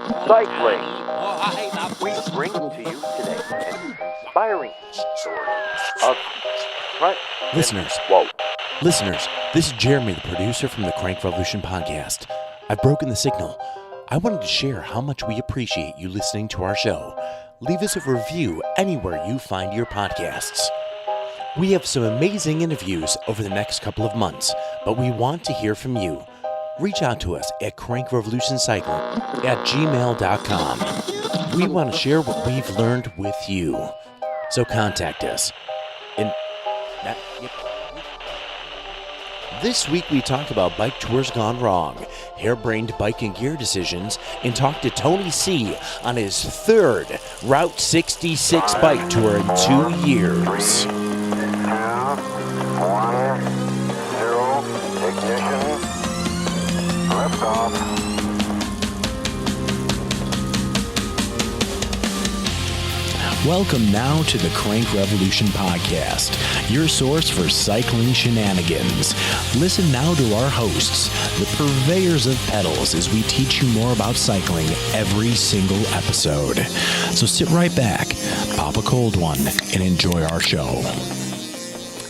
cycling. We bring to you today an inspiring story of Listeners, this is Jeremy, the producer from the Crank Revolution podcast. I've broken the signal. I wanted to share how much we appreciate you listening to our show. Leave us a review anywhere you find your podcasts. We have some amazing interviews over the next couple of months, but we want to hear from you. Reach out to us at crankrevolutioncycling@gmail.com. We want to share what we've learned with you. So contact us. This week we talk about bike tours gone wrong, harebrained bike and gear decisions, and talk to Tony C. on his third Route 66 bike tour in 2 years. 3, 2, 1, 0, ignition, lift off. Welcome now to the Crank Revolution podcast, your source for cycling shenanigans. Listen now to our hosts, the purveyors of pedals, as we teach you more about cycling every single episode. So sit right back, pop a cold one, and enjoy our show.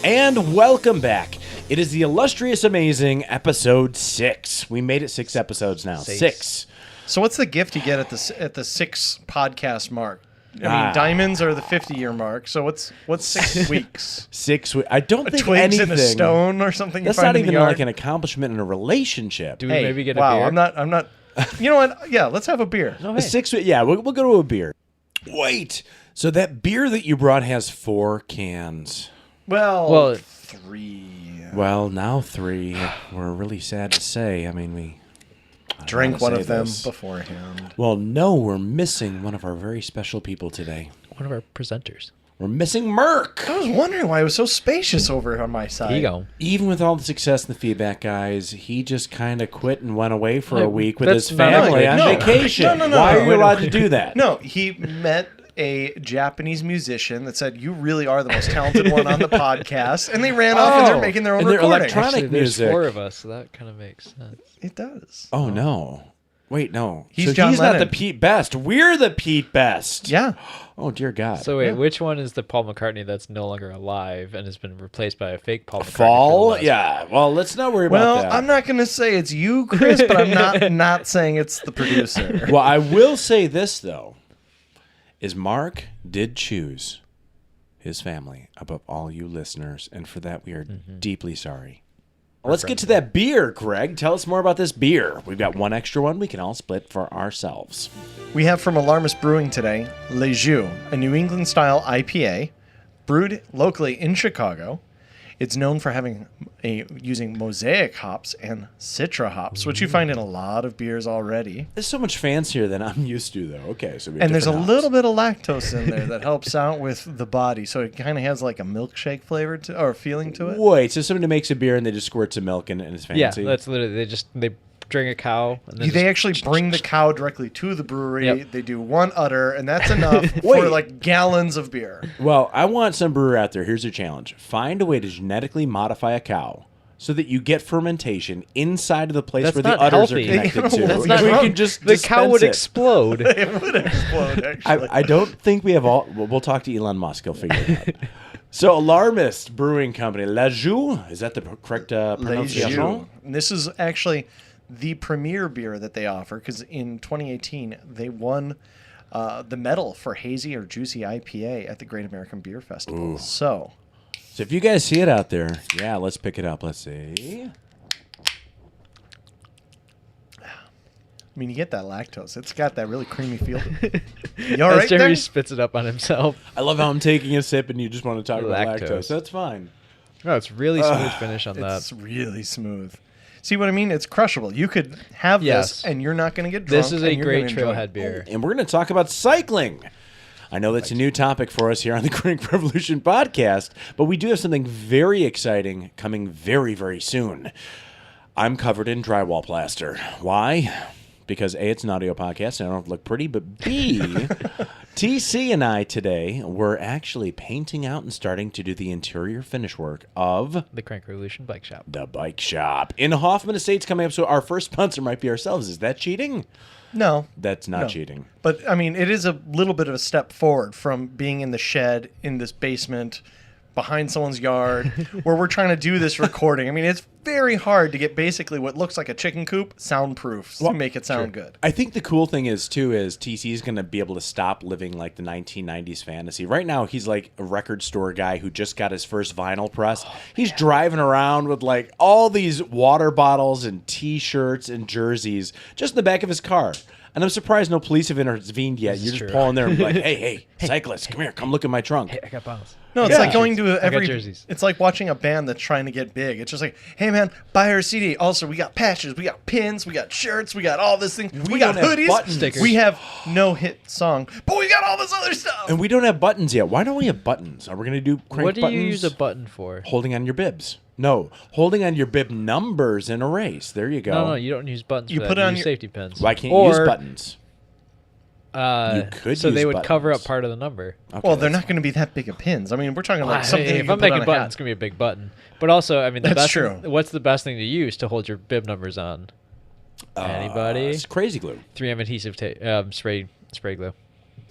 And welcome back. It is the illustrious, amazing episode 6. We made it 6 episodes now. 6. So what's the gift you get at the 6 podcast mark? I mean, diamonds are the 50-year mark. So what's 6 weeks? 6 weeks. I don't think Twigs anything. in a stone or something. That's you find not in the even yard? like an accomplishment in a relationship. Do we maybe get a wow, beer? I'm not. You know what? Yeah, let's have a beer. Oh, A hey. 6 week. Yeah, we'll go to a beer. Wait. So that beer that you brought has 4 cans. Well, 3. Well, now 3. We're really sad to say. I mean, we Drink one of them this. beforehand. Well, no, we're missing one of our very special people today. One of our presenters. We're missing Merc. I was wondering why it was so spacious over on my side. Here you go. Even with all the success and the feedback, guys, he just kind of quit and went away for a No, week with that's his not family right. on No. vacation. No. Why are you Wait, allowed to do that? No, he met a Japanese musician that said, "You really are the most talented one on the podcast," and they ran off and they're making their own and they're recording. electronic Actually, there's music. 4 of us, so that kind of makes sense. It does. Oh, no. Wait, no. He's so John he's not the Lennon. Pete Best. We're the Pete Best. Yeah. Oh, dear God. So wait, which one is the Paul McCartney that's no longer alive and has been replaced by a fake Paul McCartney? for the Fall? last- Yeah. Well, let's not worry Well, about that. I'm not going to say it's you, Chris, but I'm not saying it's the producer. Well, I will say this, though, is Mark did choose his family above all you listeners, and for that we are deeply sorry. Let's get to that beer, Greg. Tell us more about this beer. We've got one extra one we can all split for ourselves. We have from Alarmist Brewing today, Le Jus, a New England-style IPA, brewed locally in Chicago. It's known for using mosaic hops and citra hops, which you find in a lot of beers already. There's so much fancier than I'm used to, though. Okay, so we have And there's a different little hops. bit of lactose in there that helps out with the body, so it kind of has like a milkshake flavor to or feeling to it. Wait, so somebody makes a beer and they just squirt some milk in it and it's Yeah, fancy? that's literally they bring a cow. And then They just- actually bring the cow directly to the brewery. Yep. They do one udder, and that's enough Wait. for like gallons of beer. Well, I want some brewer out there. Here's your challenge. Find a way to genetically modify a cow so that you get fermentation inside of the place That's where the not udders healthy. are connected to. That's not we wrong. can just the cow would dispense it. explode. It would explode, actually. I don't think we have all. Well, we'll talk to Elon Musk. He'll figure it out. So, Alarmist Brewing Company, La Jus, is that the correct Le pronunciation? Jus. And this is actually the premier beer that they offer because in 2018 they won the medal for hazy or juicy IPA at the Great American Beer Festival. So if you guys see it out there, yeah, let's pick it up. Let's see. I mean, you get that lactose. It's got that really creamy feel to it. You all right As Jeremy there? spits it up on himself. I love how I'm taking a sip and you just want to talk about Lactose. lactose. That's fine. Oh, it's really smooth finish on that. It's really smooth. See what I mean? It's crushable. You could have Yes. this and you're not going to get drunk. This is a and you're great gonna enjoy trailhead it. beer. And we're going to talk about cycling. I know that's a new topic for us here on the Crank Revolution podcast, but we do have something very exciting coming very, very soon. I'm covered in drywall plaster. Why? Because A, it's an audio podcast and I don't look pretty, but B, TC and I today were actually painting out and starting to do the interior finish work of The Crank Revolution Bike Shop. the bike shop in Hoffman Estates coming up. So our first sponsor might be ourselves. Is that cheating? No. That's not No. cheating. But, I mean, it is a little bit of a step forward from being in the shed, in this basement, behind someone's yard, where we're trying to do this recording. I mean, it's very hard to get basically what looks like a chicken coop soundproof to make it sound good. I think the cool thing is TC is going to be able to stop living like the 1990s fantasy. Right now, he's like a record store guy who just got his first vinyl press. He's driving around with like all these water bottles and T-shirts and jerseys just in the back of his car. And I'm surprised no police have intervened yet. You're just pulling there and be like, hey, cyclist, come here, come look at my trunk. Hey, I got bottles. No, it's like going to I got jerseys. It's like watching a band that's trying to get big. It's just like, hey man, buy our CD. Also, we got patches, we got pins, we got shirts, we got all this thing. We got don't have hoodies. buttons. Stickers. We have no hit song, but we got all this other stuff. And we don't have buttons yet. Why don't we have buttons? Are we going to do crank What do buttons? you use a button for? Holding on your bibs. No, holding on your bib numbers in a race. There you go. No, you don't use buttons. You for put that. it on You use your- safety pins. Why can't you use buttons? You could so use they would cover buttons. up part of the number. Okay, Well, they're that's not going to be that big of pins. I mean, we're talking like Hey, something. you if can I'm put on making a buttons, hat. it's gonna be a big button. But also, I mean, That's best true. What's the best thing to use to hold your bib numbers on? Anybody? It's crazy glue. 3M adhesive spray glue.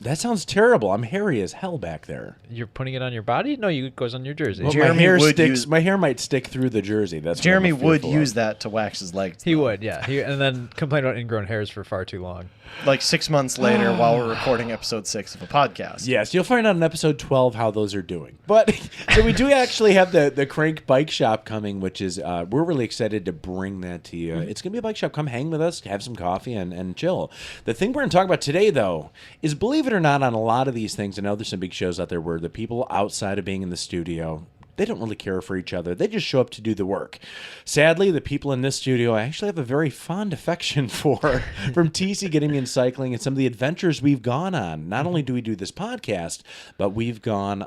That sounds terrible. I'm hairy as hell back there. You're putting it on your body? No, it goes on your jersey. Well, Jeremy my hair would sticks. use- My hair might stick through the jersey. That's what Jeremy I'm would fearful use of. that to wax his legs. He though. would, yeah. And then complain about ingrown hairs for far too long. Like 6 months later, while we're recording episode 6 of a podcast. Yes, you'll find out in episode 12 how those are doing. But so we do actually have the Crank Bike Shop coming, which is we're really excited to bring that to you. It's gonna be a bike shop. Come hang with us, have some coffee, and chill. The thing we're gonna talk about today, though, is believe it or not, on a lot of these things, I know there's some big shows out there where the people outside of being in the studio, they don't really care for each other. They just show up to do the work. Sadly, the people in this studio I actually have a very fond affection for, from TC getting me in cycling and some of the adventures we've gone on. Not only do we do this podcast, but we've gone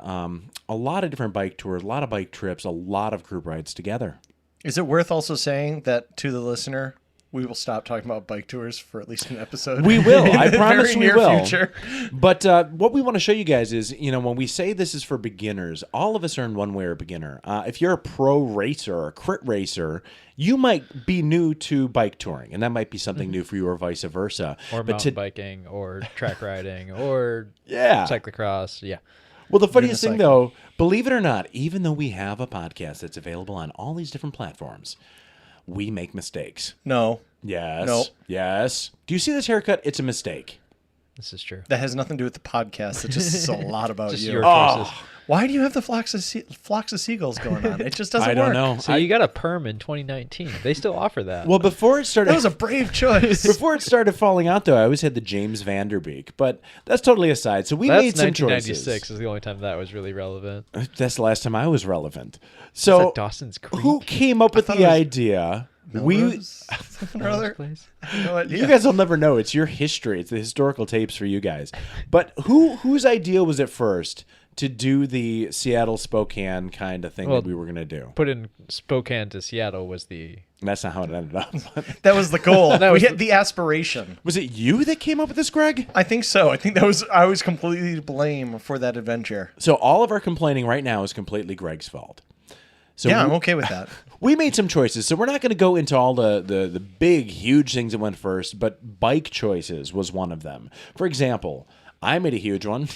a lot of different bike tours, a lot of bike trips, a lot of group rides together. Is it worth also saying that to the listener, we will stop talking about bike tours for at least an episode? We will. In I the promise very we near will. future. But what we want to show you guys is, when we say this is for beginners, all of us are in one way a beginner. If you're a pro racer or a crit racer, you might be new to bike touring, and that might be something new for you or vice versa. Or mountain biking, or track riding, or cyclocross. Yeah. Well, the funniest Unicycle. thing, though, believe it or not, even though we have a podcast that's available on all these different platforms, we make mistakes. No, Yes. Nope. Yes. Do you see this haircut? It's a mistake. This is true. that has nothing to do with the podcast. It just says a lot about Just you. your Oh. choices. Why do you have the flocks of seagulls going on? It just doesn't I don't work. know. So you got a perm in 2019. They still offer that. Well, before it started, That was a brave choice. before it started falling out, though, I always had the James Vanderbeek, but that's totally aside. So we That's made some 1996 choices. is the only time that was really relevant. That's the last time I was relevant. Is So that Dawson's Creek? who came up with thought the it was idea? Melrose, something or other. Place? No idea. You guys will never know. It's your history. It's the historical tapes for you guys. But whose idea was it first to do the Seattle Spokane kind of thing Well, that we were going to do? Put in Spokane to Seattle was the... That's not how it ended up. That was the goal. That we was hit the aspiration. Was it you that came up with this, Greg? I think so. I think I was completely to blame for that adventure. So all of our complaining right now is completely Greg's fault. So Yeah, we, I'm okay with that. we made some choices. So we're not going to go into all the big, huge things that went first, but bike choices was one of them. For example, I made a huge one.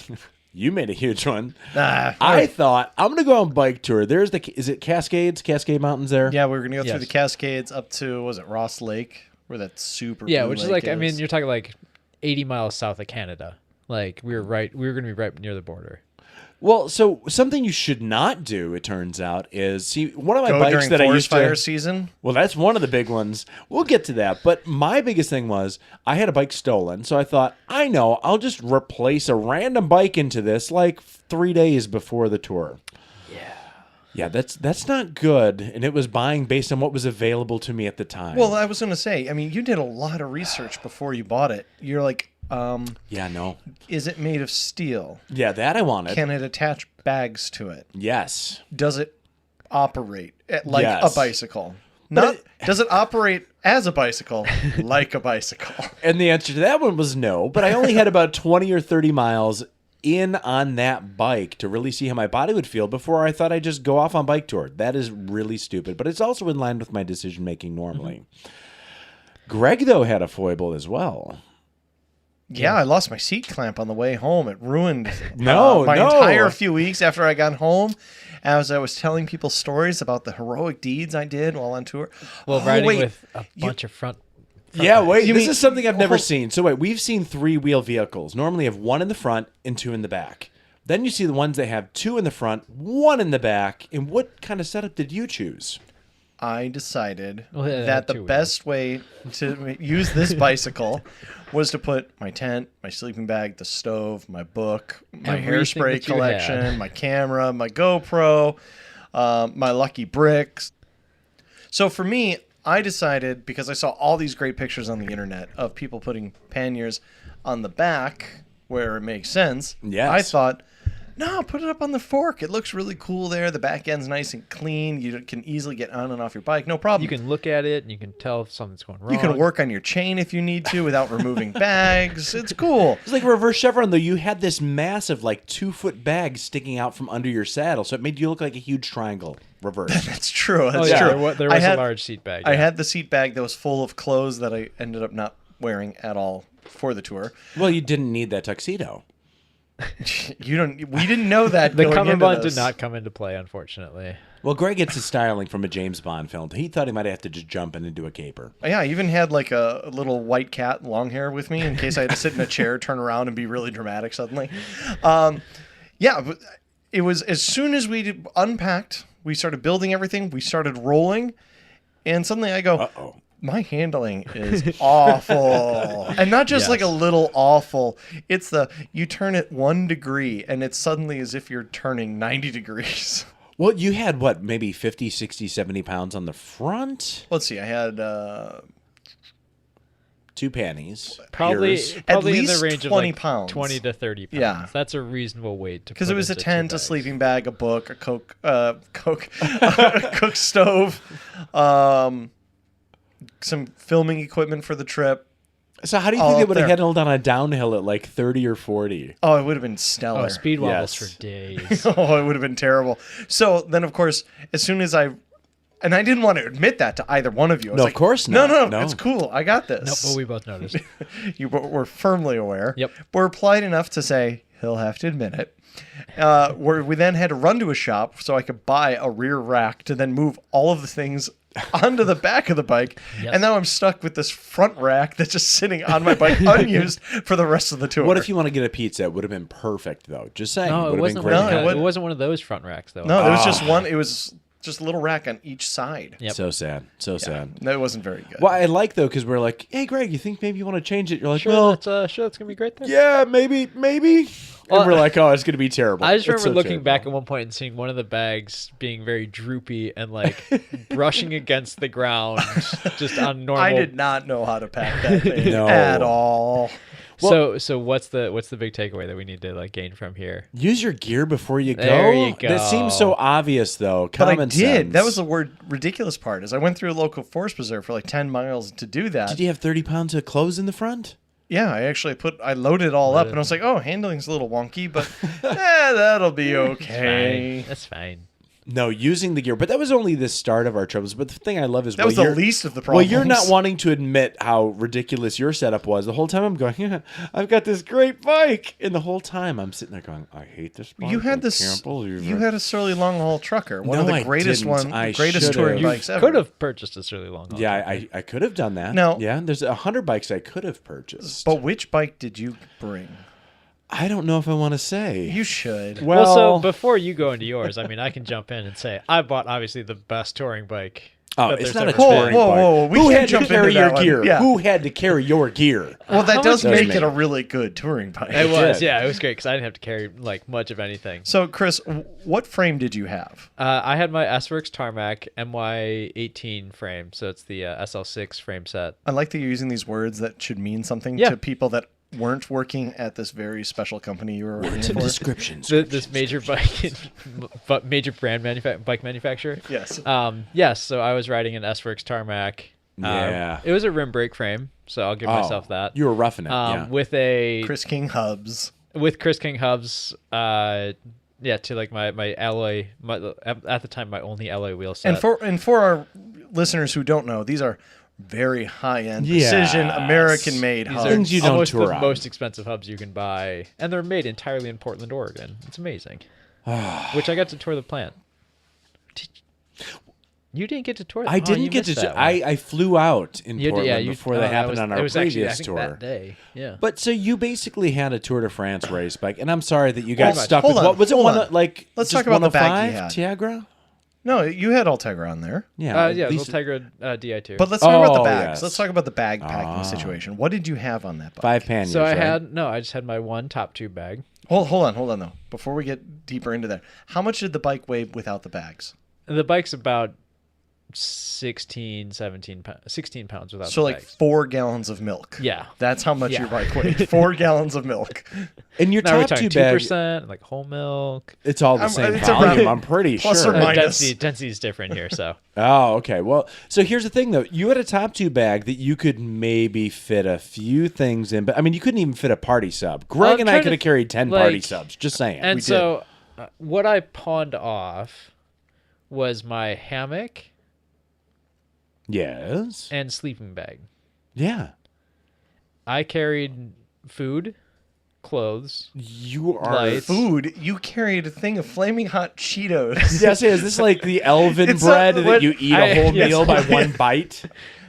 You made a huge one. I thought, I'm going to go on bike tour. Is it Cascades? Cascade Mountains there? Yeah, we were gonna go through Yes. the Cascades up to was it Ross Lake, where that super Yeah, blue which is lake like, I mean, you're talking like 80 miles south of Canada. Like, we were going to be right near the border. Well, so something you should not do, it turns out, is see one of my go bikes during that I forest used fire to. season. Well, that's one of the big ones. We'll get to that. But my biggest thing was I had a bike stolen. So I thought, I know, I'll just replace a random bike into this like 3 days before the tour. Yeah, that's not good. And it was buying based on what was available to me at the time. Well, I was gonna say, I mean, you did a lot of research before you bought it. You're like, yeah, no. is it made of steel? Yeah, that I wanted. Can it attach bags to it? Yes. Does it operate like Yes. a bicycle? But Does it operate as a bicycle like a bicycle? And the answer to that one was no. But I only had about 20 or 30 miles in on that bike to really see how my body would feel before I thought I'd just go off on bike tour. That is really stupid, but it's also in line with my decision making normally. Greg, though, had a foible as well. Yeah, I lost my seat clamp on the way home. It ruined No, my no. entire few weeks after I got home. As I was telling people stories about the heroic deeds I did while on tour. Well, Oh, riding wait. with a bunch of front. Yeah, wait. You This mean- is something I've never Oh. seen. So wait, we've seen 3-wheel vehicles. Normally, you have one in the front and two in the back. Then you see the ones that have two in the front, one in the back. And what kind of setup did you choose? I decided Well, yeah, that the two wheels. best way to use this bicycle was to put my tent, my sleeping bag, the stove, my book, my Everything hairspray that you collection, had. my camera, my GoPro, my lucky bricks. So for me, I decided, because I saw all these great pictures on the internet of people putting panniers on the back where it makes sense. Yes. I thought, no, put it up on the fork. It looks really cool there. The back end's nice and clean. You can easily get on and off your bike. No problem. You can look at it and you can tell if something's going wrong. You can work on your chain if you need to without removing bags. It's cool. It's like a reverse chevron, though. You had this massive, like 2-foot bag sticking out from under your saddle, so it made you look like a huge triangle. Reverse. That's true. Oh That's yeah, true. there I was had- a large seat bag. I yeah. had the seat bag that was full of clothes that I ended up not wearing at all for the tour. Well, you didn't need that tuxedo. You don't. We didn't know that. The going into cummerbund this. did not come into play, unfortunately. Well, Greg gets his styling from a James Bond film. He thought he might have to just jump in and do a caper. Yeah, I even had like a little white cat, long hair, with me in case I had to sit in a chair, turn around, and be really dramatic suddenly. Yeah, but it was as soon as we unpacked, we started building everything, we started rolling, and suddenly I go, Uh-oh. my handling is awful. And not just like a little awful. It's you turn it 1 degree, and it's suddenly as if you're turning 90 degrees. Well, you had, what, maybe 50, 60, 70 pounds on the front? Let's see, I had 2 panties. Probably, ears. probably in least the range of 20 like pounds. 20 to 30 pounds. Yeah. That's a reasonable weight to because put it was a into two tent, a bags. sleeping bag, a book, a cook stove, some filming equipment for the trip. So how do you all think they up would have there. handled on a downhill at like 30 or 40? Oh, it would have been stellar. Oh, speed wobbles Yes. for days. Oh, it would have been terrible. So then, of course, as soon as I didn't want to admit that to either one of you. I was No, like, of course No, not. no, No. it's cool. I got this. Nope, but we both noticed. You were firmly aware. Yep. We're polite enough to say he'll have to admit it. We then had to run to a shop so I could buy a rear rack to then move all of the things onto the back of the bike. Yep. And now I'm stuck with this front rack that's just sitting on my bike unused for the rest of the tour. What if you want to get a pizza? It would have been perfect, though. Just saying. No, would it have been wasn't. great. No, One it of the- wouldn't. it wasn't one of those front racks though. No, there was just one. It was just a little rack on each side. Yep. So sad. So sad. That wasn't very good. Well, I like, though, because we're like, hey, Greg, you think maybe you want to change it? You're like, Sure, well, that's gonna be great then. yeah, maybe. Well, And we're like, oh, it's going to be terrible. I just It's remember so looking terrible. back at one point and seeing one of the bags being very droopy and like brushing against the ground, just on normal. I did not know how to pack that thing No. at all. So what's the big takeaway that we need to like gain from here? Use your gear before you go. There you That seems so go. obvious, though. But I Common did. sense. That was the ridiculous part. Is I went through a local forest preserve for like 10 miles to do that. Did you have 30 pounds of clothes in the front? Yeah, I loaded it all up, and I was like, oh, handling's a little wonky, but that'll be okay. That's fine. No, using the gear. But that was only the start of our troubles. But the thing I love is That was the least of the problems. Well, you're not wanting to admit how ridiculous your setup was. The whole time I'm going, yeah, I've got this great bike. And the whole time I'm sitting there going, I hate this bike. You had I this. can't believe You it." had a Surly Long Haul Trucker, one of No, the I greatest didn't. I greatest should've. touring You bikes ever. Could have purchased a really long. Yeah, I could have done that. No. Yeah, there's 100 bikes I could have purchased. But which bike did you bring? I don't know if I want to say. You should. Well, so before you go into yours, I mean, I can jump in and say I bought obviously the best touring bike. Oh, that it's there's not a ever been. touring Whoa, bike. whoa, we Who can't had to jump carry into your that one. gear? Yeah. Who had to carry your gear? Well, that How does much- make Does it a make- really good touring bike. It was, did. yeah, it was great because I didn't have to carry like much of anything. So, Chris, what frame did you have? I had my S-Works Tarmac MY18 frame, so it's the SL6 frame set. I like that you're using these words that should mean something Yeah. to people that weren't working at this very special company you were working Some for. descriptions. This major major brand bike manufacturer. Yes. Yes. So I was riding an S-Works Tarmac. Yeah. It was a rim brake frame, so I'll give myself that. You were roughing it. Yeah. With a Chris King hubs. with Chris King hubs. To like my alloy. At the time, my only alloy wheel set. And for our listeners who don't know, these are very high-end, Yes. precision, American-made These hubs. are Things you don't almost tour the on. most expensive hubs you can buy, and they're made entirely in Portland, Oregon. It's amazing. Which I got to tour the plant. You didn't get to tour. I didn't you get to. missed that one. I flew out in You did- Portland you- before that happened on our it was actually, I previous think, tour. that day. Yeah. But so you basically had a Tour de France race bike, and I'm sorry that you got Hold on, stuck hold with on, what was it? hold One on. like Let's just talk about the bag you 105 had. Tiagra. No, you had Ultegra on there. Yeah, Yeah, at least Little Tigra Di2. But let's talk about the Oh, bags. yes. Let's talk about the bag packing situation. What did you have on that bike? 5 panniers. so I right? I just had my one top tube bag. Hold on though. Before we get deeper into that, how much did the bike weigh without the bags? The bike's about 16 pounds without So the like bags. 4 gallons of milk. Yeah. That's how much Yeah. your bike weighed. 4 gallons of milk. And your Now we're top talking two bag, 2%, like whole milk. it's all the I'm- same it's volume. around I'm pretty plus sure. or minus. Density is different here, so. Oh, okay. Well, so here's the thing, though. You had a top two bag that you could maybe fit a few things in, but I mean, you couldn't even fit a party sub. Greg I'm and I trying could to, have carried 10 party like- subs. Just saying. And We so, what I pawned off was my hammock did. Yes. and sleeping bag. Yeah. I carried food, clothes. You are. Lights. Food, you carried a thing of flaming hot Cheetos. Yes, is this like the elven It's bread that what- you eat a whole yes. meal by one bite?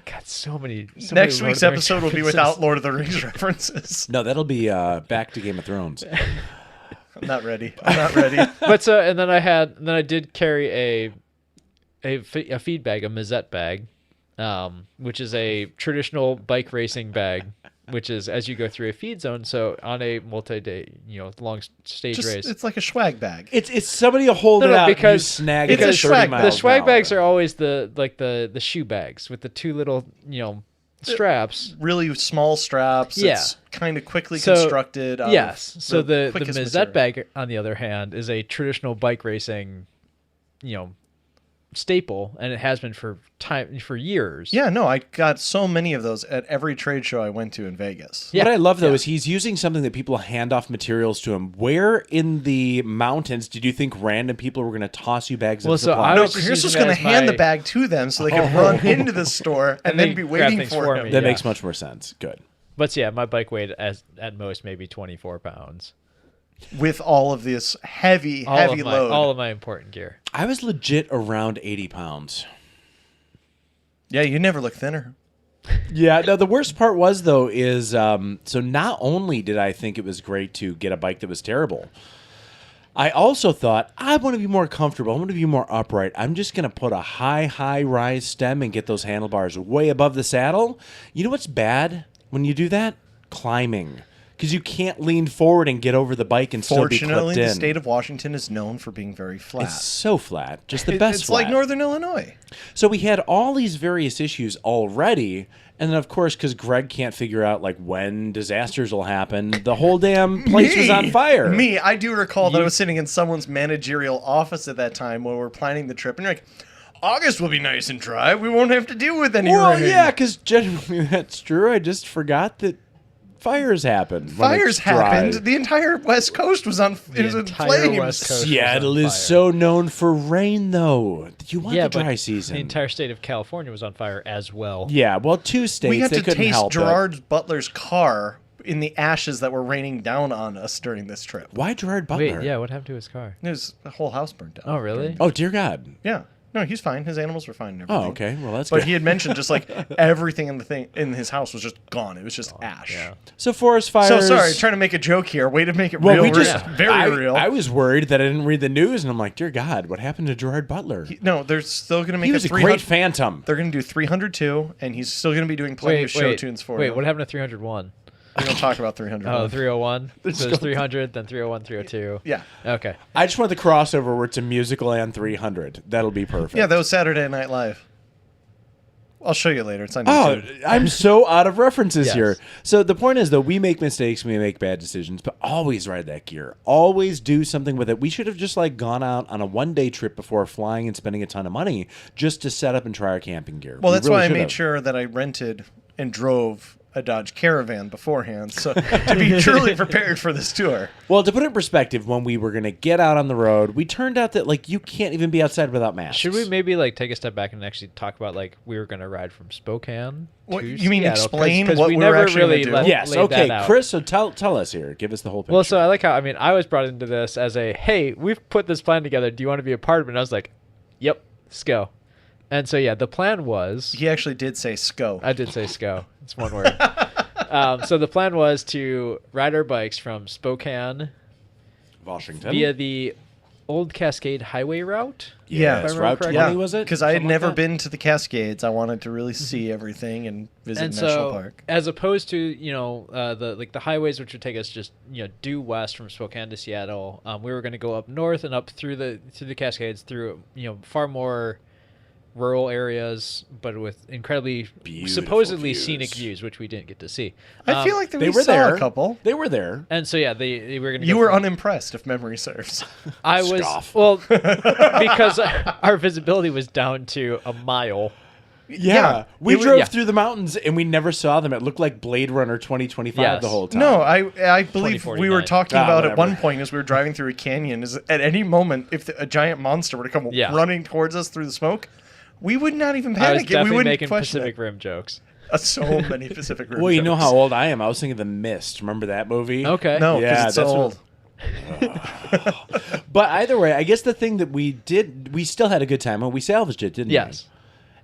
God, so many. Next many week's Lord of the Rings episode will be references. without Lord of the Rings references. No, that'll be back to Game of Thrones. I'm not ready. I'm not ready. But so, and then I did carry a feed bag, a Mazette bag, which is a traditional bike racing bag, which is as you go through a feed zone. So on a multi-day, long stage race. It's like a swag bag. It's somebody will hold No, it no, out because- and you snag it's it a at 30 swag bag. miles The an swag hour. bags are always the shoe bags with the two little straps. Really small straps. Yeah. It's kind of quickly So- constructed. out of Yes. So the quickest Mazette material. bag, on the other hand, is a traditional bike racing, staple, and it has been for years. Yeah, no, I got so many of those at every trade show I went to in Vegas. Yeah. What I love though is he's using something that people hand off materials to him. Where in the mountains did you think random people were going to toss you bags Well, of so supplies? I No, was just Chris was using going it to as hand my- the bag to them so they could run into the store and then they be grab waiting things for for him. me. That Yeah. makes much more sense. Good. But yeah, my bike weighed at most maybe 24 pounds. With all of this heavy All load. of my important gear. I was legit around 80 pounds. Yeah, you never look thinner. Yeah, no, the worst part was, though, is so not only did I think it was great to get a bike that was terrible, I also thought, I want to be more comfortable. I want to be more upright. I'm just going to put a high rise stem and get those handlebars way above the saddle. You know what's bad when you do that? Climbing. Because you can't lean forward and get over the bike and still be Fortunately, clipped in. the state of Washington is known for being very flat. It's so flat. Just the It- best it's flat. like Northern Illinois. So we had all these various issues already, and then of course, because Greg can't figure out like when disasters will happen, the whole damn place was on fire. Me, I do recall that I was sitting in someone's managerial office at that time when we were planning the trip, and you're like, August will be nice and dry. We won't have to deal with any Well, rain. yeah, because generally that's true. I just forgot that fires happen. when Fires it's dry. happened. The entire West Coast was on it was in entire flames. West Coast. Seattle was on is fire. so known for rain, though. You want the dry but season. the entire state of California was on fire as well. Yeah, well, two states We got they to couldn't taste help it. Gerard Butler's car in the ashes that were raining down on us during this trip. Why Gerard Butler? Wait, yeah, what happened to his car? His whole house burned down. Oh, really? Oh dear God. Yeah. No, he's fine. His animals were fine and everything. Oh, okay. Well, that's But good. he had mentioned just like everything in his house was just gone. It was just ash. Yeah. So forest fires. So sorry, trying to make a joke here. Way to make it Well, real, we just very real. I was worried that I didn't read the news, and I'm like, dear God, what happened to Gerard Butler? No, they're still going to make He was a 300 great phantom. They're going to do 302, and he's still going to be doing plenty of show tunes for Wait, him. what happened to 301? We don't talk about 300. Oh, 301? So there's 300, then 301, 302. Yeah. Okay. I just want the crossover where it's a musical and 300. That'll be perfect. Yeah, that was Saturday Night Live. I'll show you later. It's on Oh, YouTube. I'm so out of references Yes. here. So the point is, though, we make mistakes, we make bad decisions, but always ride that gear. Always do something with it. We should have just like gone out on a one-day trip before flying and spending a ton of money just to set up and try our camping gear. Well, We that's really why I should made have. sure that I rented and drove a Dodge Caravan beforehand, so to be truly prepared for this tour. Well, to put it in perspective, when we were going to get out on the road, we turned out that like you can't even be outside without masks. Should we maybe like take a step back and actually talk about like we were going to ride from Spokane What, to you mean Seattle, explain 'cause what we we're never actually really gonna do? Yes. laid Okay, that out. Chris. So tell us here. Give us the whole picture. Well, so I like how I was brought into this as a hey, we've put this plan together. Do you want to be a part of it? And I was like, yep, let's go. And so yeah, the plan was He actually did say SCO. I did say SCO. It's one word. So the plan was to ride our bikes from Spokane Washington via the Old Cascade Highway route. Yeah. Yes, If I remember Route correctly. 20 was it? Because I had Something like never that? been to the Cascades. I wanted to really see everything and visit And National so, Park. as opposed to the highways which would take us just due west from Spokane to Seattle, we were going to go up north and up through the Cascades through far more rural areas, but with incredibly Beautiful supposedly views. scenic views, which we didn't get to see. I feel like that They we were saw there. a couple. They were there. And so yeah, they were going to. You were unimpressed, if memory serves. I was Scoff. well because our visibility was down to a mile. Yeah, we it was- drove yeah. through the mountains and we never saw them. It looked like Blade Runner 2025 Yes. the whole time. No, I believe we were 2049. talking about at whatever. one point as we were driving through a canyon is at any moment if a giant monster were to come Yeah. running towards us through the smoke, we would not even I was panic. We definitely wouldn't making question Pacific it. Rim jokes. So many Pacific Rim Well, you know jokes. how old I am. I was thinking The Mist. Remember that movie? Okay. No, because Yeah, it's so that's what- old. But either way, I guess the thing that we did, we still had a good time. We salvaged it, didn't Yes.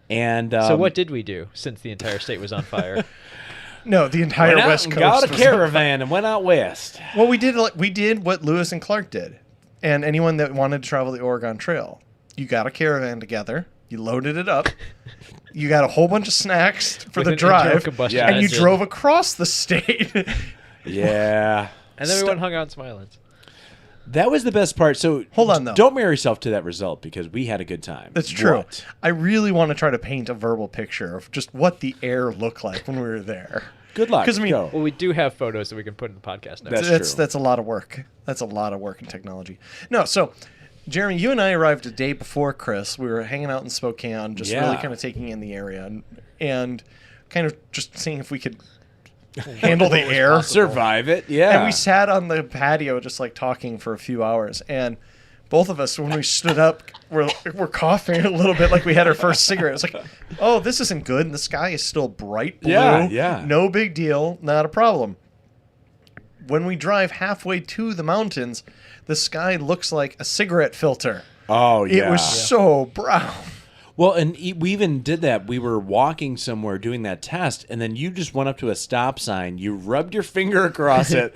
we? And So what did we do since the entire state was on fire? No, the entire went out West and Coast. got a was- caravan and went out west. Well, we did what Lewis and Clark did, and anyone that wanted to travel the Oregon Trail, you got a caravan together, you loaded it up, you got a whole bunch of snacks for With the an internal drive, combustion Yeah. and you engine. drove across the state. Yeah. And then we went and hung out in some islands. That was the best part. So Hold on, though. Don't marry yourself to that result because we had a good time. That's true. What? I really want to try to paint a verbal picture of just what the air looked like when we were there. Good luck. 'Cause, I mean, Go. Well, we do have photos that we can put in the podcast notes. That's true. That's a lot of work. That's a lot of work in technology. No, so Jeremy, you and I arrived a day before Chris. We were hanging out in Spokane, just really Yeah. kind of taking in the area and kind of just seeing if we could handle the air. Survive it. Yeah. And we sat on the patio just like talking for a few hours. And both of us, when we stood up, we're coughing a little bit like we had our first cigarette. It's like, oh, this isn't good. And the sky is still bright blue. Yeah. No big deal. Not a problem. When we drive halfway to the mountains, the sky looks like a cigarette filter. Oh, yeah. It was so brown. Well, and we even did that. We were walking somewhere doing that test, and then you just went up to a stop sign. You rubbed your finger across it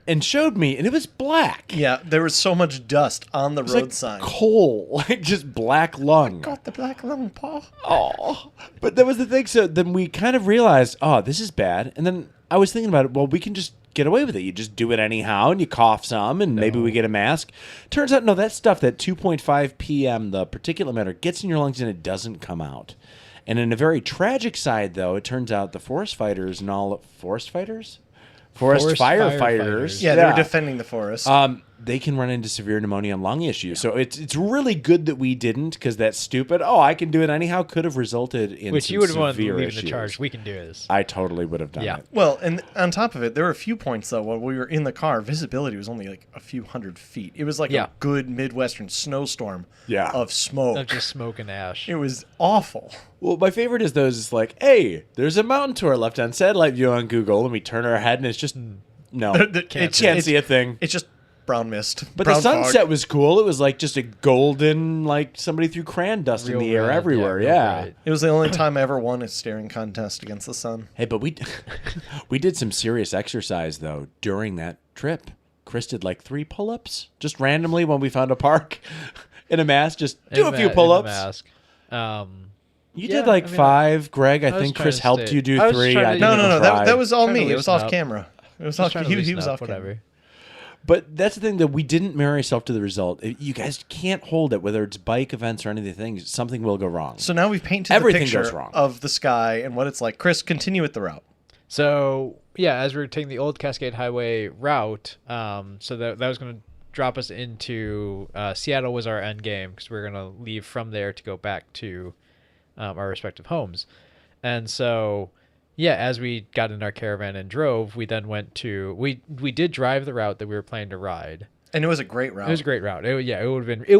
and showed me, and it was black. Yeah, there was so much dust on the It was road like sign. coal, like just black lung. Got the black lung, Paul. Oh, but that was the thing. So then we kind of realized, oh, this is bad. And then I was thinking about it. Well, we can just get away with it. You just do it anyhow, and you cough some, and maybe we get a mask. Turns out, no, that stuff, that 2.5 p.m., the particulate matter, gets in your lungs and it doesn't come out. And in a very tragic side, though, it turns out the forest fighters and all forest firefighters. firefighters. Yeah, they were defending the forest. They can run into severe pneumonia and lung issues. So it's really good that we didn't, because that stupid, oh, I can do it anyhow, could have resulted in Which some you would have wanted to severe leave issues. in the charge. We can do this. I totally would have done Yeah. it. Well, and on top of it, there were a few points, though, while we were in the car, visibility was only like a few hundred feet. It was like Yeah. a good Midwestern snowstorm Yeah. of smoke. Of just smoke and ash. It was awful. Well, my favorite is those like, hey, there's a mountain to our left on satellite view on Google, and we turn our head, and it's just no, It's- can't see a thing. It's just brown mist. But brown the sunset fog. was cool. It was like just a golden, like somebody threw crayon dust in Real the air red, everywhere. real Yeah. bright. It was the only time I ever won a staring contest against the sun. Hey, but we we did some serious exercise though during that trip. Chris did like 3 pull-ups just randomly when we found a park in a mask. Just do In a few the pull-ups. mask. You Yeah, did like I mean, 5, Greg. I was think trying Chris to helped stay- you do I was 3. trying to- I No, didn't no, no. try. That was all Trying to me. It was loosen off up. camera. It was Just off. trying to He loosen was up, off camera. whatever. But that's the thing, that we didn't marry ourselves to the result. You guys can't hold it, whether it's bike events or any of the things. Something will go wrong. So now we've painted Everything the picture goes wrong. of the sky and what it's like. Chris, continue with the route. So yeah, as we were taking the old Cascade Highway route, so that was going to drop us into Seattle was our end game, because we were going to leave from there to go back to our respective homes. And so as we got in our caravan and drove, we then went to we did drive the route that we were planning to ride. And it was a great route. It was a great route. It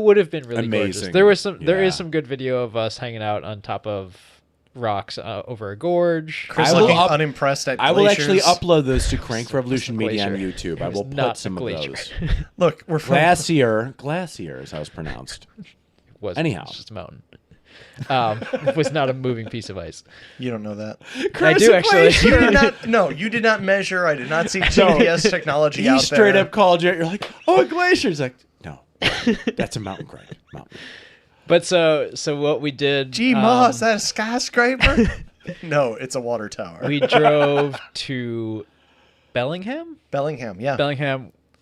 would have been really Amazing. gorgeous. There Yeah. is some good video of us hanging out on top of rocks over a gorge. Chris I will looking up- unimpressed at I will actually glaciers. upload those to Crank Revolution Media on glacier. YouTube. I It was will not put some a of glacier. those. Look, we're from Glacier is how it's pronounced. was Anyhow. it's just a mountain. It was not a moving piece of ice. You don't know that. I do actually. You did not. No, you did not measure. I did not see GPS technology He out straight there. up called you. You're like, oh, a glacier. He's like, no, that's a mountain, Craig. Mountain. But so what we did. Gee, Ma, is that a skyscraper? No, it's a water tower. We drove to Bellingham, Bellingham, yeah.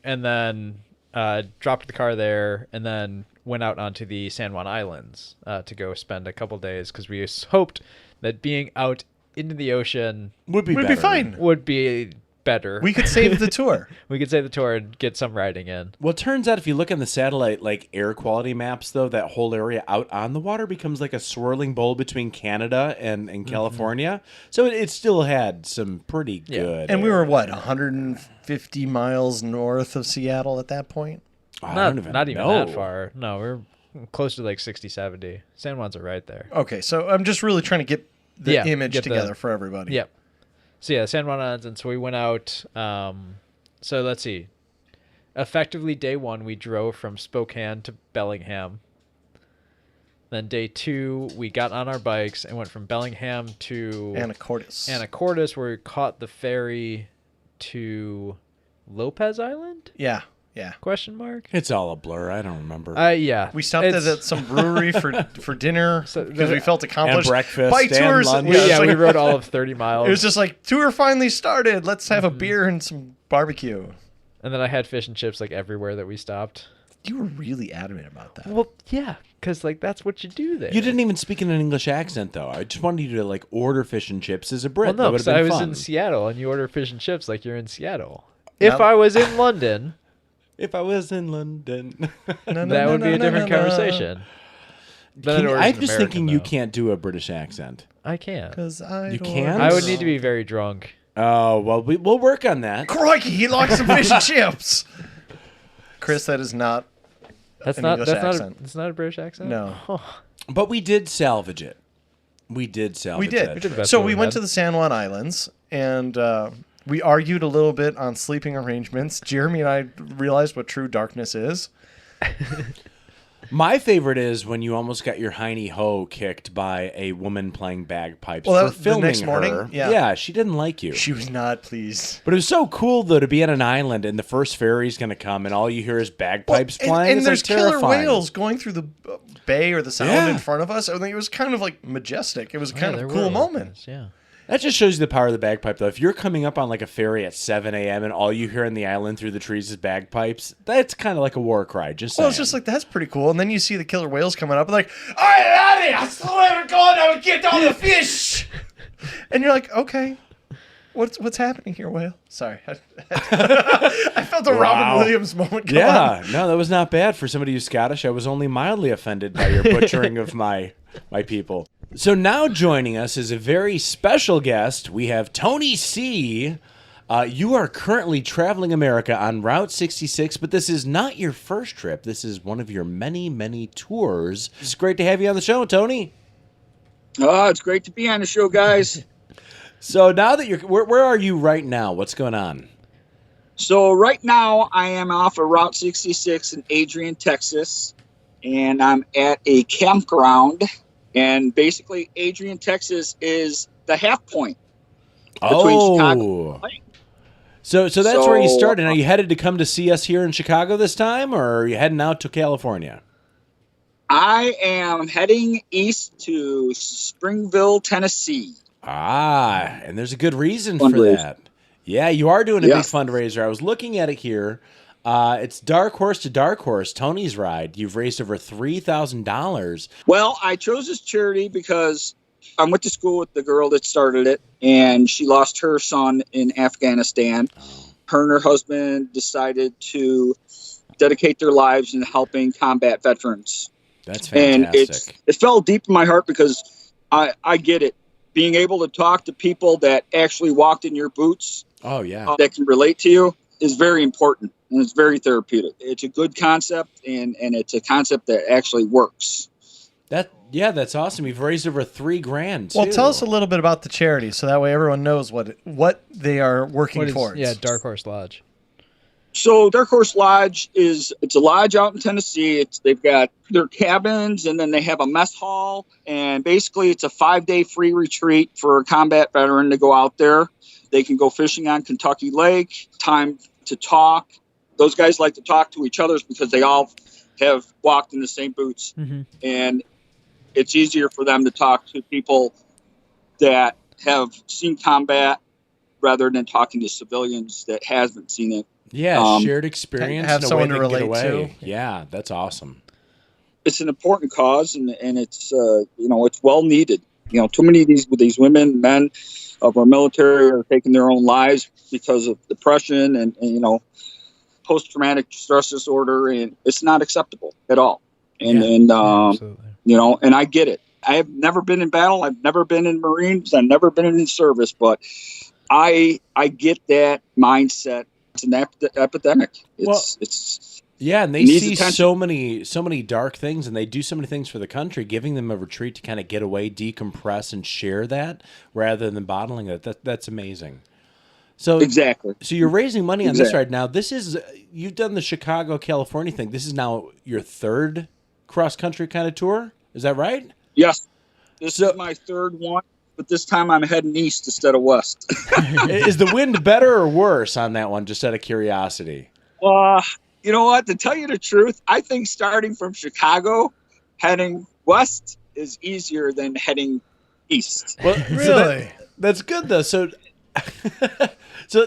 and then dropped the car there, and then went out onto the San Juan Islands to go spend a couple days because we hoped that being out into the ocean Would be We'd better. be fine. would be better. We could save the tour. We could save the tour and get some riding in. Well, it turns out if you look on the satellite like air quality maps, though, that whole area out on the water becomes like a swirling bowl between Canada and California. So it still had some pretty good. And we air. were, what, 150 miles north of Seattle at that point? I Not don't even not even know. that far. No, we're close to like 60, 70. San Juans are right there. Okay, so I'm just really trying to get the Yeah, image get the- together for everybody. Yep. So yeah, San Juan Islands, and so we went out. So let's see. Effectively, day one we drove from Spokane to Bellingham. Then day two we got on our bikes and went from Bellingham to Anacortes. where we caught the ferry to Lopez Island? Yeah. Question mark. It's all a blur. I don't remember. Yeah. We stopped It's- at some brewery for dinner So- because we felt accomplished. breakfast By and tours, lunch. yeah, it's we like- rode all of 30 miles. It was just like, tour finally started. Let's have a beer and some barbecue. And then I had fish and chips like everywhere that we stopped. You were really adamant about that. Well, yeah, because like that's what you do there. You didn't even speak in an English accent, though. I just wanted you to like order fish and chips as a Brit. Well, no, that would because have I been was fun. in Seattle and you order fish and chips like you're in Seattle. If Now- I was in London, If I was in London. that would be a different conversation. Then I'd order I'm some just American, thinking you though. can't do a British accent. I can. Because You can? I would need to be very drunk. Oh, well, we'll work on that. Crikey, he likes some fish and chips. Chris, that is not. That's An not. English That's accent. not. That's not a British accent. No. But we did salvage it. We did salvage We did. that did the trip. best So we we went had. to the San Juan Islands and we argued a little bit on sleeping arrangements. Jeremy and I realized what true darkness is. My favorite is when you almost got your hiney ho kicked by a woman playing bagpipes Well, that for was the filming next morning? her. Yeah. She didn't like you. She was not pleased. But it was so cool though to be on an island and the first ferry's going to come and all you hear is bagpipes playing. And It's, there's like, killer terrifying. whales going through the bay or the sound Yeah. in front of us. I think it was kind of like majestic. It was kind Yeah, of a there cool were moment. orcas, Yeah. That just shows you the power of the bagpipe, though. If you're coming up on like a ferry at 7 a.m. and all you hear on the island through the trees is bagpipes, that's kind of like a war cry. Just Well, it's saying. just like, that's pretty cool. And then you see the killer whales coming up and like, "Hey, laddie, I swear to God, I would get all the fish." And you're like, okay, what's happening here, whale? Sorry. I felt a Wow. Robin Williams moment come on. Yeah, no, that was not bad for somebody who's Scottish. I was only mildly offended by your butchering of my people. So now joining us is a very special guest. We have Tony C. You are currently traveling America on Route 66, but this is not your first trip. This is one of your many, many tours. It's great to have you on the show, Tony. Oh, it's great to be on the show, guys. So now that you're, where are you right now? What's going on? So right now I am off of Route 66 in Adrian, Texas, and I'm at a campground. And basically, Adrian, Texas is the half point between Chicago and LA. So that's where you So- started. Are you headed to come to see us here in Chicago this time, or are you heading out to California? I am heading east to Springville, Tennessee. Ah, and there's a good reason for Fundraiser. that. Yeah, you are doing a Yeah. big fundraiser. I was looking at it here. It's Dark Horse to Dark Horse, Tony's Ride. You've raised over $3,000. Well, I chose this charity because I went to school with the girl that started it, and she lost her son in Afghanistan. Her and her husband decided to dedicate their lives in helping combat veterans. That's And fantastic. it fell deep in my heart because I get it. being able to talk to people that actually walked in your boots Oh yeah. that can relate to you is very important, and it's very therapeutic. It's a good concept, and it's a concept that actually works. That's awesome. You've raised over $3,000. Well, too. tell us a little bit about the charity, so that way everyone knows what they are working towards. Yeah, Dark Horse Lodge. So Dark Horse Lodge it's a lodge out in Tennessee. They've got their cabins, and then they have a mess hall, and basically it's a 5-day free retreat for a combat veteran to go out there. They can go fishing on Kentucky Lake, time to talk. Those guys like to talk to each other because they all have walked in the same boots, and it's easier for them to talk to people that have seen combat rather than talking to civilians that haven't seen it. Yeah, shared experience. Have and a someone way to they can get relate away. to. Yeah, that's awesome. It's an important cause, and it's it's well needed. Too many of these women, men of our military are taking their own lives because of depression and post-traumatic stress disorder, and it's not acceptable at all. And I get it. I have never been in battle. I've never been in Marines. I've never been in service, but I get that mindset. It's an epidemic. It's and they needs see attention. so many dark things, and they do so many things for the country. Giving them a retreat to kind of get away, decompress, and share that rather than bottling it. That's amazing. So Exactly. So you're raising money on this right now. This is you've done the Chicago, California thing. This is now your third cross country kind of tour. Is that right? Yes. This is my third one, but this time I'm heading east instead of west. Is the wind better or worse on that one? Just out of curiosity. You know what? To tell you the truth, I think starting from Chicago, heading west is easier than heading east. Well, Really? that's good though. So,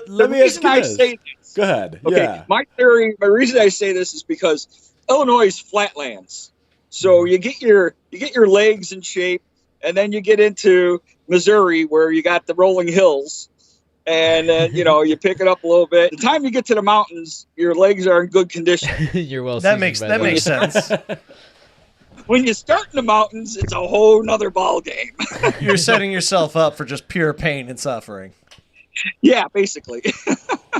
let me ask you this. Say this. Go ahead. Okay, Yeah. my reason I say this is because Illinois is flatlands. So you get your legs in shape, and then you get into Missouri where you got the rolling hills, and you pick it up a little bit. The time you get to the mountains, your legs are in good condition. You're well. That makes sense. When you start in the mountains, it's a whole nother ball game. You're setting yourself up for just pure pain and suffering. Yeah, basically.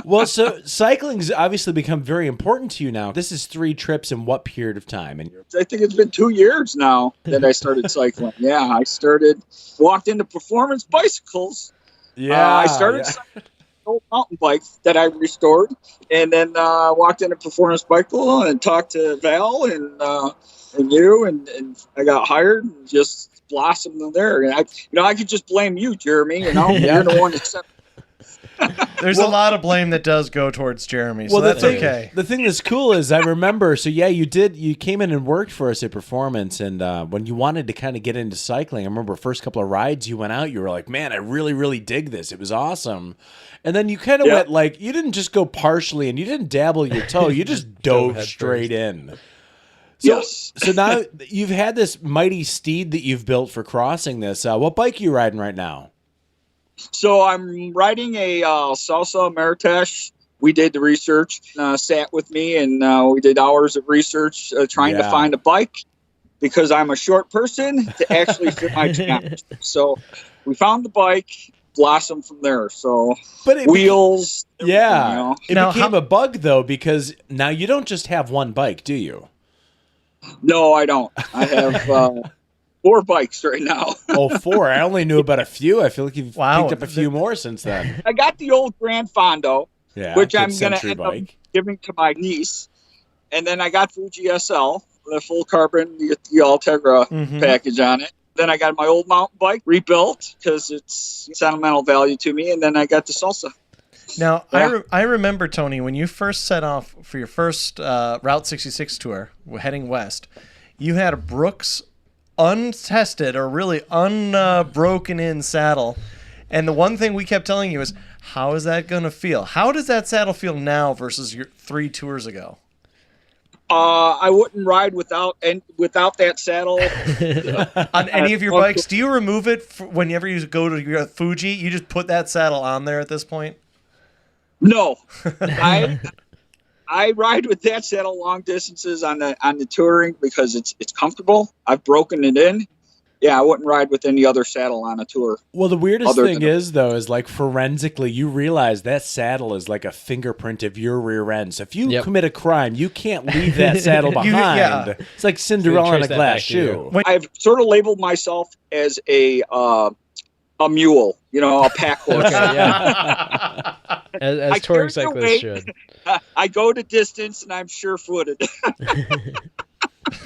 Well, so cycling's obviously become very important to you now. This is 3 trips in what period of time? And I think it's been 2 years now that I started cycling. Yeah, I walked into performance bicycles. I started cycling an old mountain bike that I restored, and then walked into performance bicycle and talked to Val and you, and I got hired and just blossomed in there. And I could just blame you, Jeremy. You're the one that set. There's a lot of blame that does go towards Jeremy, so that's okay. The thing that's cool is I remember, so yeah, you came in and worked for us at Performance, and when you wanted to kind of get into cycling, I remember first couple of rides you went out, you were like, man, I really, really dig this. It was awesome. And then you kind of went like, you didn't just go partially and you didn't dabble your toe, you just dove straight in. So, Yes. So now you've had this mighty steed that you've built for crossing this. What bike are you riding right now? So I'm riding a Salsa Marrakesh. We did the research, sat with me, and we did hours of research trying to find a bike because I'm a short person to actually fit my challenge. So we found the bike, blossomed from there. So wheels. It became a bug, though, because now you don't just have one bike, do you? No, I don't. I have 4 bikes right now. Oh, 4. I only knew about a few. I feel like you've picked up a few more since then. I got the old Grand Fondo, which I'm going to end up giving to my niece. And then I got Fuji SL, the full carbon, the Altegra package on it. Then I got my old mountain bike rebuilt because it's sentimental value to me. And then I got the Salsa. Now, I remember, Tony, when you first set off for your first Route 66 tour, heading west, you had a Brooks untested or really unbroken in saddle. And the one thing we kept telling you is, how is that going to feel? How does that saddle feel now versus your 3 tours ago? I wouldn't ride without that saddle. On any of your bikes? Do you remove it whenever you go to your Fuji? You just put that saddle on there at this point? No. I ride with that saddle long distances on the touring because it's comfortable. I've broken it in. yeah, I wouldn't ride with any other saddle on a tour. Well, the weirdest Other thing than- is, though, is like forensically, you realize that saddle is like a fingerprint of your rear end. So if you Yep. comme a crime, you can't leave that saddle behind. yeah. It's like Cinderella in trace a that glass back to you. shoe. I've sort of labeled myself as a mule, a pack horse. Okay, yeah. As I touring carry the cyclists weight. should. I go to distance, and I'm sure-footed.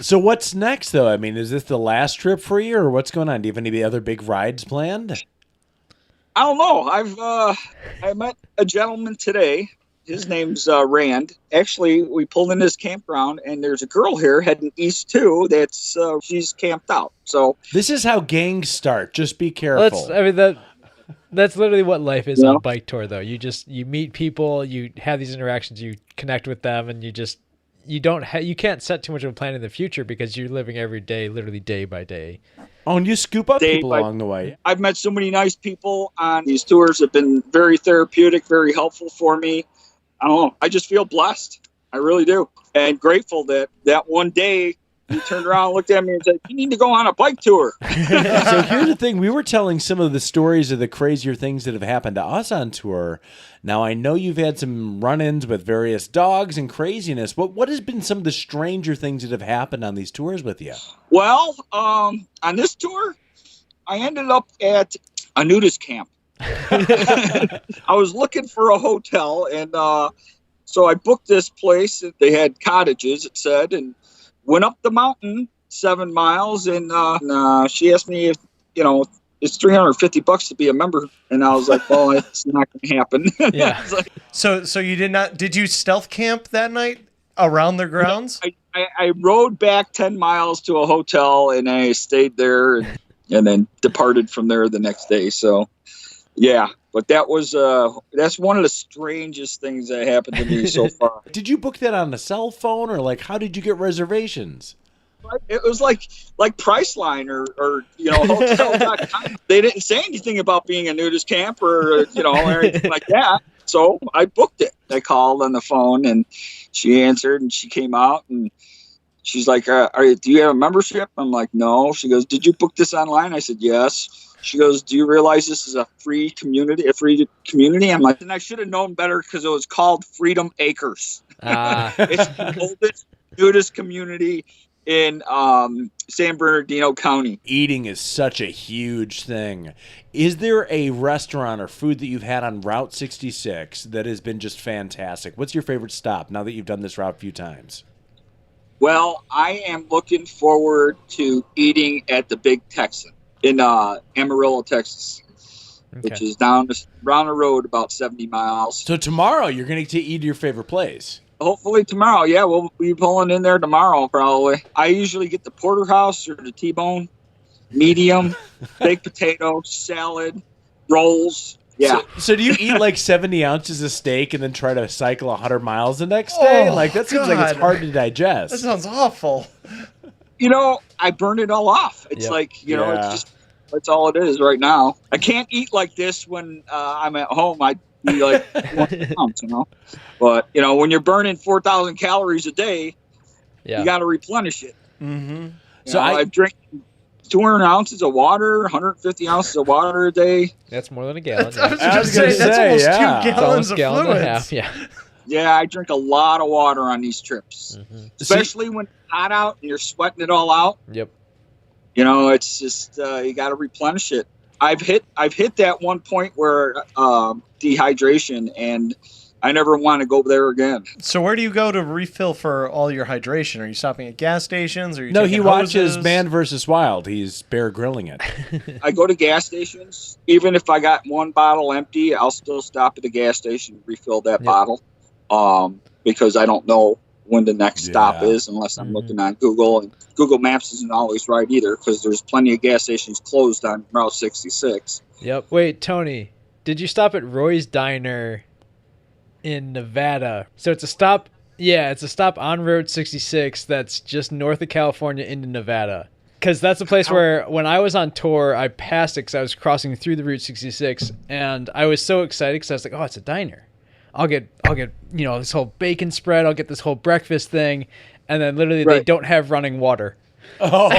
So what's next, though? I mean, is this the last trip for you, or what's going on? Do you have any other big rides planned? I don't know. I met a gentleman today. His name's Rand. Actually, we pulled in this campground, and there's a girl here heading east too. She's camped out. So This is how gangs start. Just be careful. That's literally what life is Yeah. on bike tour, though. You meet people, you have these interactions, you connect with them, and you can't set too much of a plan in the future because you're living every day, literally day by day. Oh, and you scoop up Day people by- along the way. I've met so many nice people on these tours. Have been very therapeutic, very helpful for me. I don't know. I just feel blessed. I really do, and grateful that one day you turned around and looked at me and said, "You need to go on a bike tour." So here's the thing. We were telling some of the stories of the crazier things that have happened to us on tour. Now, I know you've had some run-ins with various dogs and craziness. What has been some of the stranger things that have happened on these tours with you? Well, on this tour, I ended up at a nudist camp. I was looking for a hotel, and so I booked this place. They had cottages, it said, and went up the mountain 7 miles. And she asked me if, it's $350 to be a member, and I was like, "Well, it's not going to happen." Yeah. I was like, So you did not? Did you stealth camp that night around their grounds? I rode back 10 miles to a hotel, and I stayed there, and then departed from there the next day. So, yeah, but that's one of the strangest things that happened to me so far. Did you book that on a cell phone, or like how did you get reservations? It was like Priceline or hotel.com. They didn't say anything about being a nudist camp or anything like that. So I booked it. I called on the phone, and she answered, and she came out, and she's like, do you have a membership? I'm like, no. She goes, did you book this online? I said, yes. She goes, do you realize this is a free community? I'm like, and I should have known better because it was called Freedom Acres. It's the oldest nudist community in San Bernardino County. Eating is such a huge thing. Is there a restaurant or food that you've had on Route 66 that has been just fantastic? What's your favorite stop now that you've done this route a few times? Well, I am looking forward to eating at the Big Texan in Amarillo, Texas, which is down the road about 70 miles. So tomorrow you're going to eat your favorite place. Hopefully tomorrow. Yeah, we'll be pulling in there tomorrow probably. I usually get the porterhouse or the T-bone, medium, baked potato, salad, rolls. Yeah. So do you eat like 70 ounces of steak and then try to cycle 100 miles the next day? Oh, Like that seems like it's God. hard to digest. That sounds awful. I burn it all off. It's Yep. like, Yeah. it's just, that's all it is right now. I can't eat like this when I'm at home. I'd be like 1 ounce, But, when you're burning 4,000 calories a day, Yeah. you got to replenish it. Mm-hmm. So I drink 200 ounces of water, 150 ounces of water a day. That's more than a gallon. I was Yeah. just gonna say, that's almost yeah. 2 It's gallons almost of a gallon and a fluids. half. Yeah. Yeah, I drink a lot of water on these trips, especially when it's hot out and you're sweating it all out. Yep. It's just you got to replenish it. I've hit that one point where dehydration, and I never want to go there again. So where do you go to refill for all your hydration? Are you stopping at gas stations? Or are you No, taking he watches hoses? Man vs. Wild. He's Bear Grilling it. I go to gas stations. Even if I got one bottle empty, I'll still stop at the gas station and refill that bottle, because I don't know when the next stop is unless I'm looking on Google, and Google Maps isn't always right either because there's plenty of gas stations closed on Route 66. Yep. Wait, Tony, did you stop at Roy's Diner in Nevada? So it's a stop. Yeah, it's a stop on Route 66 that's just north of California into Nevada. Because that's the place where when I was on tour, I passed it because I was crossing through the Route 66, and I was so excited because I was like, oh, it's a diner. I'll get this whole bacon spread. I'll get this whole breakfast thing. And then literally they don't have running water. So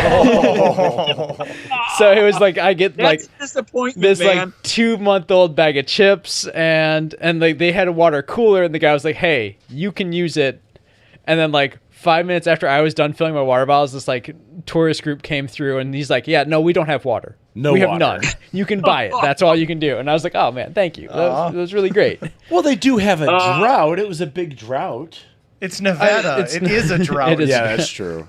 it was like I get That's like disappointment, this man. like 2-month-old bag of chips, and like they had a water cooler, and the guy was like, "Hey, you can use it." And then like 5 minutes after I was done filling my water bottles, this like tourist group came through, and he's like, "Yeah, no, we don't have water. No we have water. none. You can buy it. That's all you can do." And I was like, "Oh man, thank you. That was really great." Well, they do have a drought. It was a big drought. It's Nevada. It is a drought. It is. Yeah, that's true.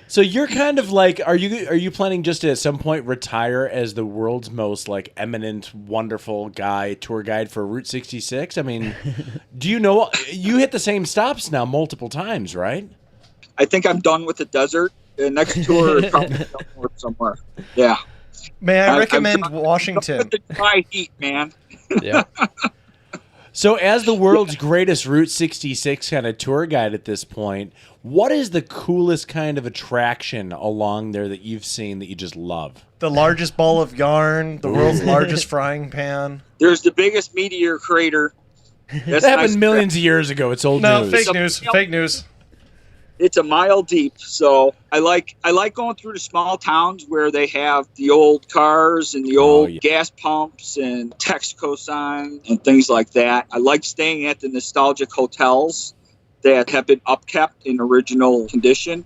So you're kind of like, are you planning just to at some point retire as the world's most like eminent, wonderful tour guide for Route 66? I mean, do you know you hit the same stops now multiple times, right? I think I'm done with the desert. The next tour is probably somewhere. Yeah. May I recommend I'm done Washington? with the dry heat, man. Yeah. So as the world's greatest Route 66 kind of tour guide at this point, what is the coolest kind of attraction along there that you've seen that you just love? The largest ball of yarn, the world's largest frying pan. There's the biggest meteor crater. That's That happened nice. millions of years ago. It's old No, news. fake news. Fake news. It's a mile deep, so I like going through the small towns where they have the old cars and the old yeah. gas pumps and Texaco sign and things like that. I like staying at the nostalgic hotels that have been upkept in original condition.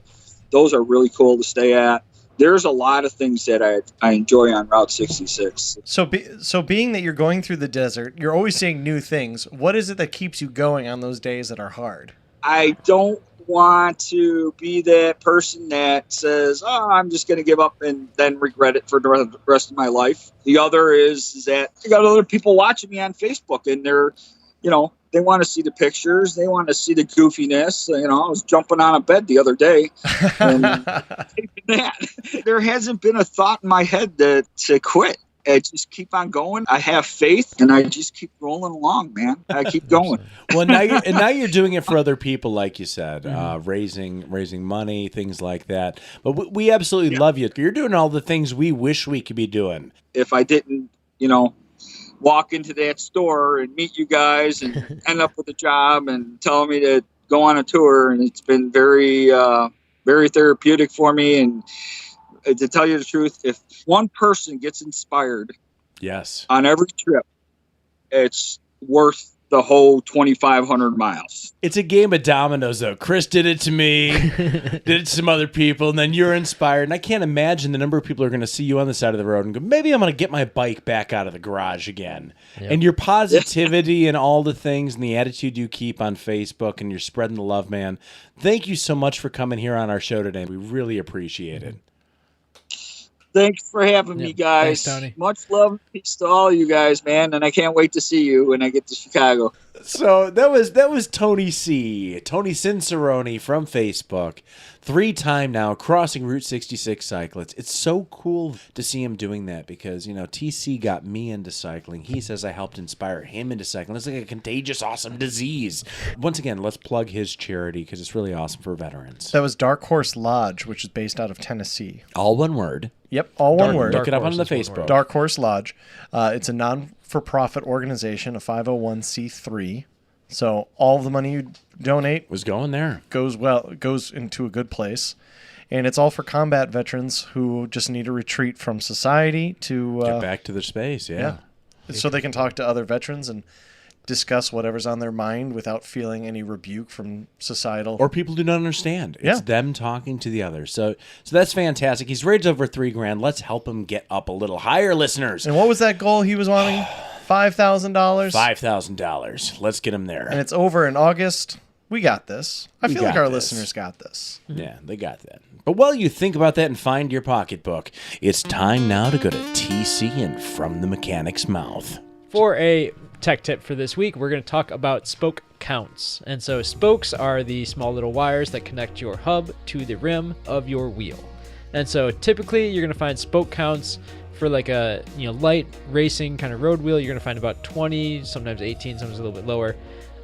Those are really cool to stay at. There's a lot of things that I enjoy on Route 66. So being that you're going through the desert, you're always seeing new things. What is it that keeps you going on those days that are hard? I don't want to be that person that says, "Oh, I'm just going to give up," and then regret it for the rest of my life. The other is that I got other people watching me on Facebook, and they're, they want to see the pictures, they want to see the goofiness. I was jumping on a bed the other day, and there hasn't been a thought in my head to quit. I just keep on going. I have faith, and I just keep rolling along, man. I keep going. Well, now you're doing it for other people, like you said, raising money, things like that. But we absolutely love you. You're doing all the things we wish we could be doing. If I didn't, walk into that store and meet you guys and end up with a job and tell me to go on a tour, and it's been very, very therapeutic for me. And to tell you the truth, if one person gets inspired Yes. on every trip, it's worth the whole 2,500 miles. It's a game of dominoes, though. Chris did it to me, did it to some other people, and then you're inspired. And I can't imagine the number of people who are going to see you on the side of the road and go, maybe I'm going to get my bike back out of the garage again. Yep. And your positivity and all the things and the attitude you keep on Facebook, and you're spreading the love, man. Thank you so much for coming here on our show today. We really appreciate it. Thanks for having me, guys. Thanks, Tony. Much love and peace to all you guys, man. And I can't wait to see you when I get to Chicago. So that was Tony Cinceroni from Facebook, 3-time now crossing Route 66 cyclist. It's so cool to see him doing that because, TC got me into cycling. He says I helped inspire him into cycling. It's like a contagious, awesome disease. Once again, let's plug his charity because it's really awesome for veterans. That was Dark Horse Lodge, which is based out of Tennessee. All one word. Yep, all one word. Look it up Horse on the is one Facebook. word. Dark Horse Lodge. It's a non-for-profit organization, a 501c3. So all the money you donate Was going there. goes into a good place, and it's all for combat veterans who just need a retreat from society to Get back to their space, yeah. so they can talk to other veterans and discuss whatever's on their mind without feeling any rebuke from societal. Or people do not understand. It's Yeah. them talking to the others. So that's fantastic. He's raised over $3,000. Let's help him get up a little higher, listeners. And what was that goal he was wanting? $5,000. $5,000. Let's get him there. And it's over in August. We got this. I We feel like got our this. listeners got this. Yeah, they got that. But while you think about that and find your pocketbook, it's time now to go to TC and From the Mechanic's Mouth. For a tech tip for this week, we're going to talk about spoke counts. And so spokes are the small little wires that connect your hub to the rim of your wheel. And so typically you're going to find spoke counts for like a light racing kind of road wheel. You're going to find about 20, sometimes 18, sometimes a little bit lower,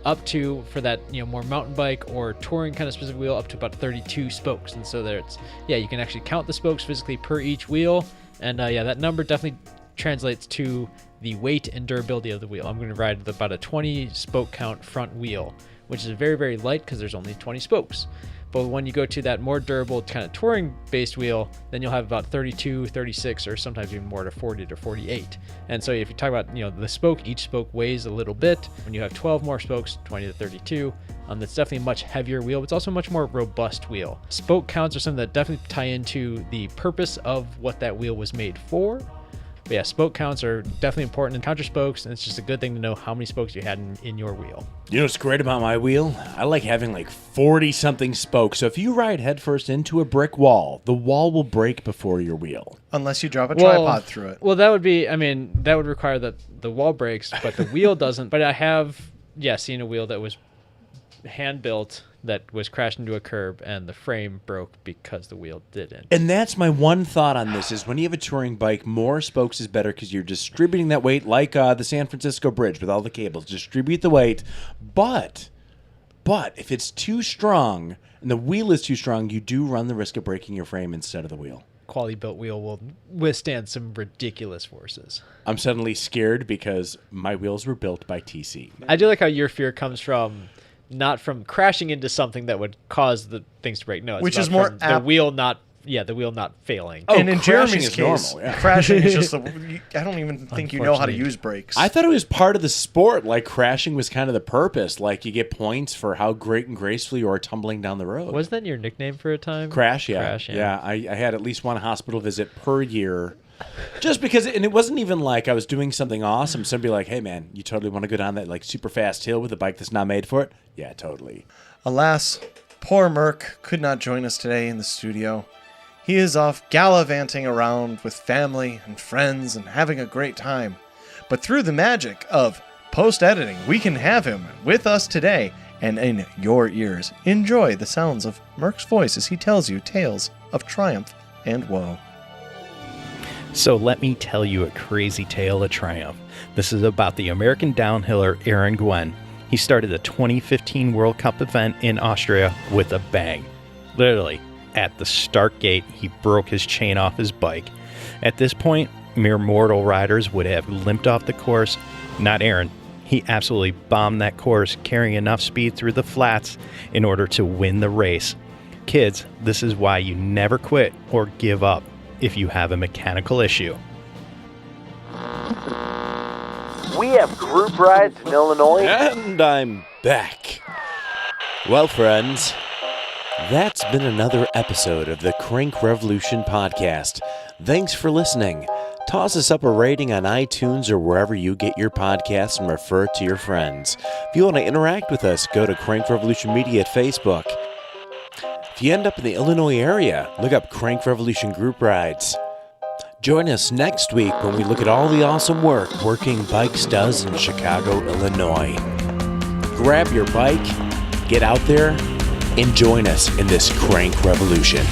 up to, for that more mountain bike or touring kind of specific wheel, up to about 32 spokes. And so there's you can actually count the spokes physically per each wheel. And that number definitely translates to the weight and durability of the wheel. I'm going to ride about a 20 spoke count front wheel, which is very, very light because there's only 20 spokes. But when you go to that more durable kind of touring-based wheel, then you'll have about 32, 36, or sometimes even more to 40 to 48. And so if you talk about, the spoke, each spoke weighs a little bit. When you have 12 more spokes, 20 to 32, that's definitely a much heavier wheel, but it's also a much more robust wheel. Spoke counts are something that definitely tie into the purpose of what that wheel was made for. But yeah, spoke counts are definitely important in count your spokes, and it's just a good thing to know how many spokes you had in your wheel. You know what's great about my wheel? I like having like 40-something spokes. So if you ride headfirst into a brick wall, the wall will break before your wheel. Unless you drop a tripod through it. Well, that would require that the wall breaks, but the wheel doesn't. But I have, seen a wheel that was hand-built that was crashed into a curb, and the frame broke because the wheel didn't. And that's my one thought on this, is when you have a touring bike, more spokes is better because you're distributing that weight like the San Francisco Bridge with all the cables. Distribute the weight. But if it's too strong and the wheel is too strong, you do run the risk of breaking your frame instead of the wheel. Quality built wheel will withstand some ridiculous forces. I'm suddenly scared because my wheels were built by TC. I do like how your fear comes from not from crashing into something that would cause the things to break. No, it's which about is more from the wheel not failing. Oh, and in crashing Jeremy's is case, normal, yeah. crashing is just I don't even think you know how to use brakes. I thought it was part of the sport. Like crashing was kind of the purpose. Like you get points for how great and graceful you are tumbling down the road. Wasn't that your nickname for a time? Crash, yeah. Crash, yeah. I had at least one hospital visit per year. Just because, and it wasn't even like I was doing something awesome. Somebody like, hey man, you totally want to go down that like super fast hill with a bike that's not made for it? Yeah, totally. Alas, poor Merc could not join us today in the studio. He is off gallivanting around with family and friends and having a great time. But through the magic of post-editing, we can have him with us today and in your ears. Enjoy the sounds of Merc's voice as he tells you tales of triumph and woe. So let me tell you a crazy tale of triumph. This is about the American downhiller Aaron Gwen. He started the 2015 World Cup event in Austria with a bang. Literally, at the start gate, he broke his chain off his bike. At this point, mere mortal riders would have limped off the course. Not Aaron. He absolutely bombed that course, carrying enough speed through the flats in order to win the race. Kids, this is why you never quit or give up if you have a mechanical issue. We have group rides in Illinois. And I'm back. Well, friends, that's been another episode of the Crank Revolution podcast. Thanks for listening. Toss us up a rating on iTunes or wherever you get your podcasts and refer it to your friends. If you want to interact with us, go to Crank Revolution Media at Facebook. If you end up in the Illinois area, look up Crank Revolution Group Rides. Join us next week when we look at all the awesome work Working Bikes does in Chicago, Illinois. Grab your bike, get out there, and join us in this Crank Revolution.